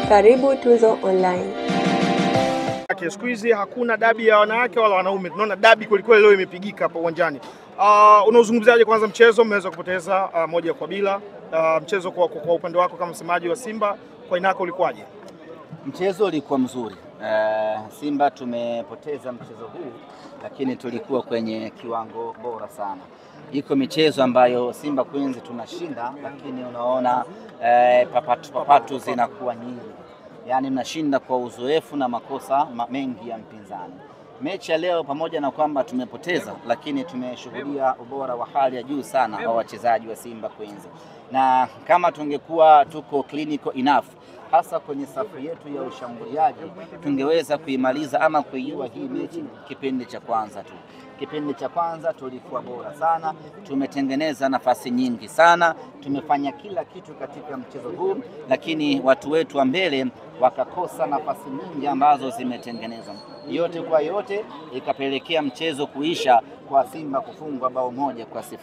Karibu Tuzo Online. Siku hizi hakuna dabi ya wanawake wala wanaume. Tunaona dabi kweli leo imepigika hapa uwanjani. Unaozungumziaje kwanza mchezo? Mmeweza kupoteza moja kwa bila. Mchezo kwa upande wako kama msemaji wa Simba, kwa inako ulikuwaje? Mchezo ulikuwa mzuri. Simba tumepoteza mchezo huu, lakini tulikuwa kwenye kiwango bora sana. Iko michezo ambayo Simba Queens tunashinda, lakini unaona papatu zinakuwa nyingi. Yaani mnashinda kwa uzoefu na makosa mengi ya mpinzani. Mechi ya leo pamoja na kwamba tumepoteza, lakini tumeshuhudia ubora wa hali ya juu sana wa wachezaji wa Simba Queens. Na kama tungekuwa tuko clinical enough, hasa kwenye safu yetu ya ushambuliaji, tungeweza kuimaliza ama kuiua hii mechi kipindi cha kwanza tu. Kipindi cha kwanza tulikuwa bora sana, tumetengeneza nafasi nyingi sana, tumefanya kila kitu katika mchezo huu, lakini watu wetu wa mbele wakakosa nafasi nyingi ambazo zimetengenezwa. Yote kwa yote ikapelekea mchezo kuisha kwa Simba kufungwa bao 1-0.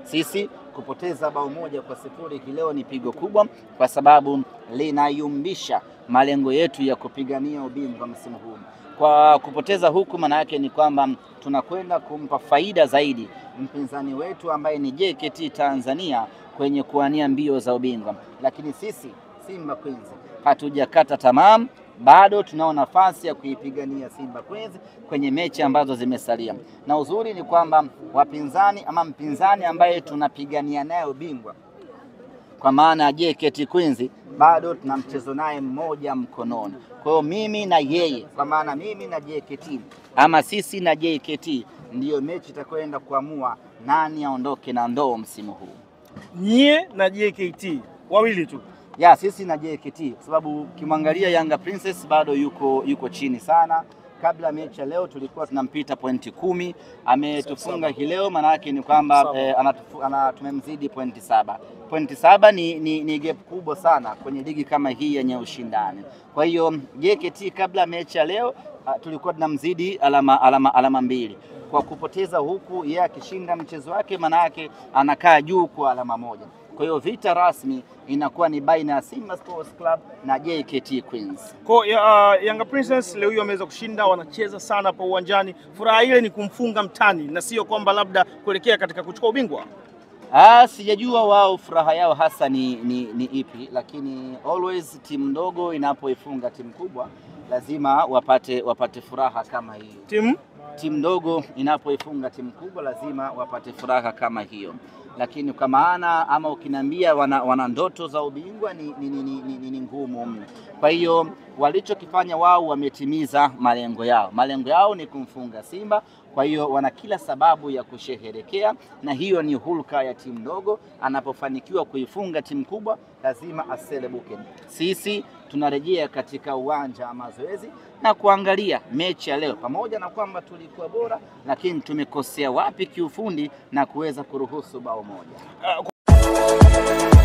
Sisi kupoteza bao 1-0 leo ni pigo kubwa, kwa sababu linayumbisha malengo yetu ya kupigania ubingwa msimu huu. Kwa kupoteza huku, maana yake ni kwamba tunakwenda kumpa faida zaidi mpinzani wetu ambaye ni JKT Tanzania kwenye kuania mbio za ubingwa. Lakini sisi Simba Queens hatujakata tamaa, bado tunao nafasi ya kuipigania Simba Queens kwenye mechi ambazo zimesalia. Na uzuri ni kwamba wapinzani ama mpinzani ambaye tunapigania naye ubingwa, kwa maana ya JKT Queens, bado tuna mchezo naye mmoja mkononi. Kwa hiyo mimi na yeye, kwa maana mimi na JKT ama sisi na JKT, ndiyo mechi itakwenda kuamua nani aondoke na ndoo msimu huu. Nyie na JKT wawili tu? Ya, sisi na JKT, kwa sababu kimwangalia Yanga Princess bado yuko chini sana. Kabla mechi leo tulikuwa tunampita pointi 10, ametufunga hii leo, maana yake ni kwamba tumemzidi pointi 7. Pointi 7 ni gap kubwa sana kwenye ligi kama hii yenye ushindani. Kwa hiyo JKT kabla mechi leo tulikuwa tunamzidi alama 2. Kwa kupoteza huku, yeye akishinda mchezo wake, maana yake anakaa juu kwa alama 1. Kwa hiyo vita rasmi inakuwa ni baina ya Simba Sports Club na JKT Queens. Kwa Yanga Princess leo hiyo wameweza kushinda, wanacheza sana kwa uwanjani. Furaha ile ni kumfunga mtani na sio kwamba labda kuelekea katika kuchukua ubingwa. Sijajua wao furaha yao hasa ni ipi, lakini always timu ndogo inapoifunga timu kubwa lazima wapate furaha kama hiyo. Timu ndogo inapoifunga timu kubwa lazima wapate furaha kama hiyo. Lakini kwa maana ama ukiniambia wana ndoto za ubingwa ni ngumu mno. Kwa hiyo walichokifanya wao, wametimiza malengo yao. Malengo yao ni kumfunga Simba. Kwa hiyo wana kila sababu ya kusherehekea, na hiyo ni hulka ya timu ndogo. Anapofanikiwa kuifunga timu kubwa lazima aselebuke. Sisi tunarejea katika uwanja wa mazoezi na kuangalia mechi ya leo, pamoja na kwamba tulikuwa bora, lakini tumekosea wapi kiufundi na kuweza kuruhusu bao 1.